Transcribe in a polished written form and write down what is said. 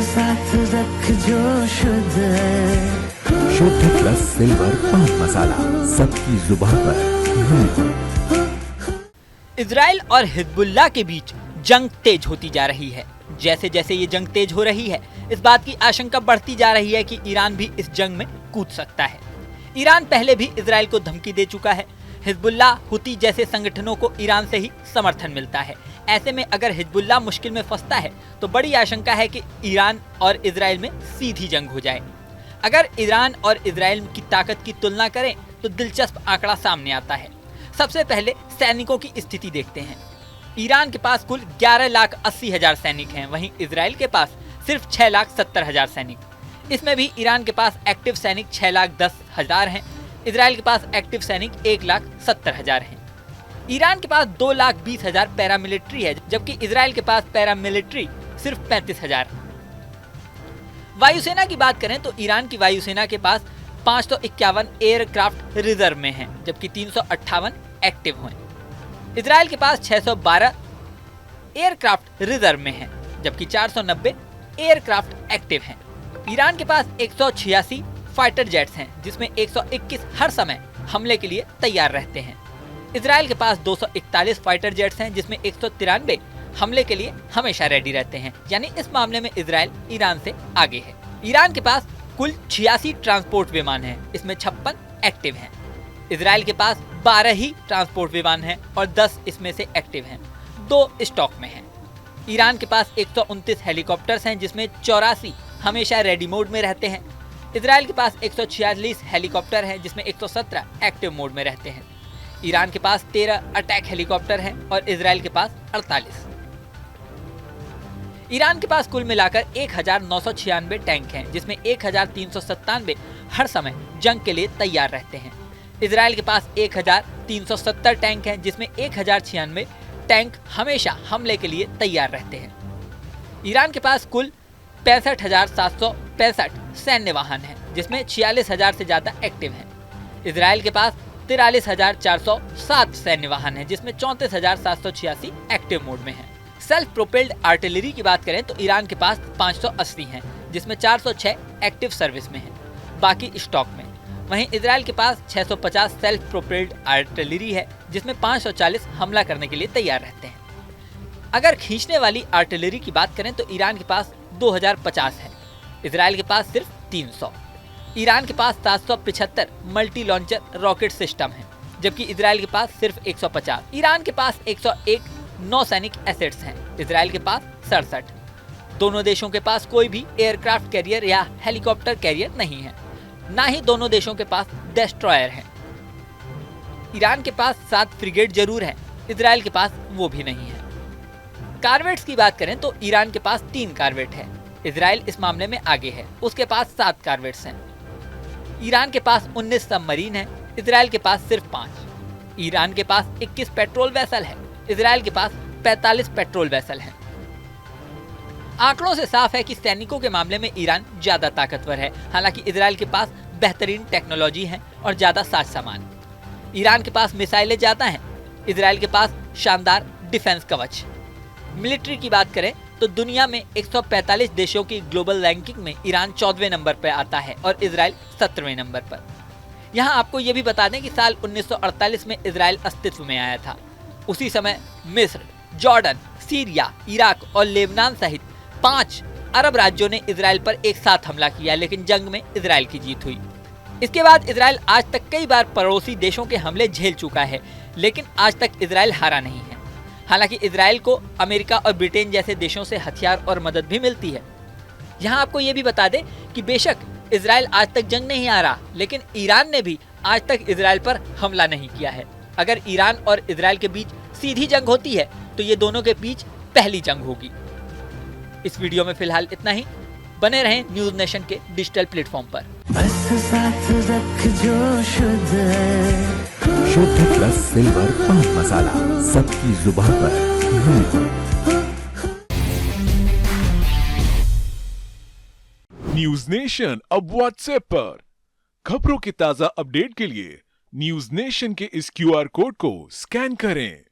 साथ रख जो शुद्ध है। शुद्ध प्लस सिल्वर पान मसाला, सबकी जुबान पर। इजराइल और हिजबुल्लाह के बीच जंग तेज होती जा रही है। जैसे जैसे ये जंग तेज हो रही है, इस बात की आशंका बढ़ती जा रही है कि ईरान भी इस जंग में कूद सकता है। ईरान पहले भी इजराइल को धमकी दे चुका है। हिजबुल्लाह, हुती जैसे संगठनों को ईरान से ही समर्थन मिलता है। ऐसे में अगर हिजबुल्लाह मुश्किल में फंसता है तो बड़ी आशंका है कि ईरान और इजराइल में सीधी जंग हो जाए। अगर ईरान और इजराइल की ताकत की तुलना करें तो दिलचस्प आंकड़ा सामने आता है। सबसे पहले सैनिकों की स्थिति देखते हैं। ईरान के पास कुल 11,80,000 सैनिक हैं, वहीं इजराइल के पास सिर्फ 6,70,000 सैनिक। इसमें भी ईरान के पास एक्टिव सैनिक 6,10,000 हैं, इजराइल के पास एक्टिव सैनिक 1,70,000 हैं। ईरान के पास 2,20,000 पैरामिलिट्री है, जबकि इजराइल के पास पैरामिलिट्री सिर्फ 35,000। वायुसेना की बात करें तो ईरान की वायुसेना के पास 551 एयरक्राफ्ट रिजर्व में हैं, जबकि 358 एक्टिव हैं। इजराइल के पास 612 एयरक्राफ्ट रिजर्व में हैं, जबकि 490 एयरक्राफ्ट एक्टिव हैं। ईरान के पास 186 फाइटर जेट्स हैं, जिसमें 121 हर समय हमले के लिए तैयार रहते हैं। इजराइल के पास 241 फाइटर जेट्स हैं, जिसमें 193 हमले के लिए हमेशा रेडी रहते हैं। यानी इस मामले में इजराइल ईरान से आगे है। ईरान के पास कुल 86 ट्रांसपोर्ट विमान हैं, इसमें 56 एक्टिव हैं। इजराइल के पास 12 ही ट्रांसपोर्ट विमान हैं और 10 इसमें से एक्टिव हैं, 2 स्टॉक में हैं। ईरान के पास 129 हेलीकॉप्टर्स हैं, जिसमें 84 हमेशा रेडी मोड में रहते हैं। इजराइल के पास 146 हेलीकॉप्टर हैं, जिसमें 117 एक्टिव मोड में रहते हैं। ईरान के पास 13 अटैक हेलीकॉप्टर हैं और इजराइल के पास 48। ईरान के पास कुल मिलाकर 1,996 टैंक हैं, जिसमें 1,397 हर समय जंग के लिए तैयार रहते हैं। इजराइल के पास 1,370 टैंक हैं, जिसमें 1,096 टैंक हमेशा हमले के लिए तैयार रहते हैं। ईरान के पास कुल 65,765 सैन्य वाहन हैं, जिसमें 46,000 से ज्यादा एक्टिव हैं। इजराइल के पास 43,407 सैन्य वाहन हैं, जिसमें 34,786 एक्टिव मोड में हैं। सेल्फ प्रोपेल्ड आर्टिलरी की बात करें तो ईरान के पास 580 हैं, जिसमें 406 एक्टिव सर्विस में हैं, बाकी स्टॉक में। वहीं इजराइल के पास 650 सेल्फ प्रोपेल्ड आर्टिलरी है, जिसमें 540 हमला करने के लिए तैयार रहते हैं। अगर खींचने वाली आर्टिलरी की बात करें तो ईरान के पास 2050 है, इजराइल के पास सिर्फ 300। ईरान के पास 775 मल्टी लॉन्चर रॉकेट सिस्टम है, जबकि इजराइल के पास सिर्फ 150। ईरान के पास 101 नौसैनिक एसेट्स हैं, इजराइल के पास 67। दोनों देशों के पास कोई भी एयरक्राफ्ट कैरियर या हेलीकॉप्टर कैरियर नहीं है, ना ही दोनों देशों के पास डेस्ट्रॉयर है। ईरान के पास 7 फ्रिगेट जरूर है, इजराइल के पास वो भी नहीं है। कार्वेट्स की बात करें तो ईरान के पास 3 कार्वेट है, इजराइल इस मामले में आगे है, उसके पास 7 कार्वेट्स हैं। ईरान के पास 19 सबमरीन है, इजराइल के पास सिर्फ 5। ईरान के पास 21 पेट्रोल वेसल है, इजराइल के पास 45 पेट्रोल वेसल हैं। आंकड़ों से साफ है कि सैनिकों के मामले में ईरान ज्यादा ताकतवर है, हालांकि इजराइल के पास बेहतरीन टेक्नोलॉजी है और ज्यादा साज सामान। ईरान के पास मिसाइलें ज्यादा हैं, इजराइल के पास शानदार डिफेंस कवच। मिलिट्री की बात करें तो दुनिया में 145 देशों की ग्लोबल रैंकिंग में ईरान 14वें नंबर पर आता है और इजराइल 17वें नंबर पर। यहाँ आपको ये भी बता दें कि साल 1948 में इजराइल अस्तित्व में आया था। उसी समय मिस्र, जॉर्डन, सीरिया, इराक और लेबनान सहित 5 अरब राज्यों ने इजराइल पर एक साथ हमला किया, लेकिन जंग में इजराइल की जीत हुई। इसके बाद इजराइल आज तक कई बार पड़ोसी देशों के हमले झेल चुका है, लेकिन आज तक इजराइल हारा नहीं है। हालांकि इजराइल को अमेरिका और ब्रिटेन जैसे देशों से हथियार और मदद भी मिलती है। यहाँ आपको ये भी बता दें कि बेशक इजराइल आज तक जंग नहीं हारा, लेकिन ईरान ने भी आज तक इजराइल पर हमला नहीं किया है। अगर ईरान और इजराइल के बीच सीधी जंग होती है तो ये दोनों के बीच पहली जंग होगी। इस वीडियो में फिलहाल इतना ही। बने रहें न्यूज नेशन के डिजिटल प्लेटफॉर्म पर। बस साथ रख जो शुद्ध है। शुद्ध प्लस सिल्वर पान मसाला, सबकी जुबान पर। न्यूज नेशन अब व्हाट्सएप पर खबरों की ताजा अपडेट के लिए न्यूज नेशन के इस QR कोड को स्कैन करें।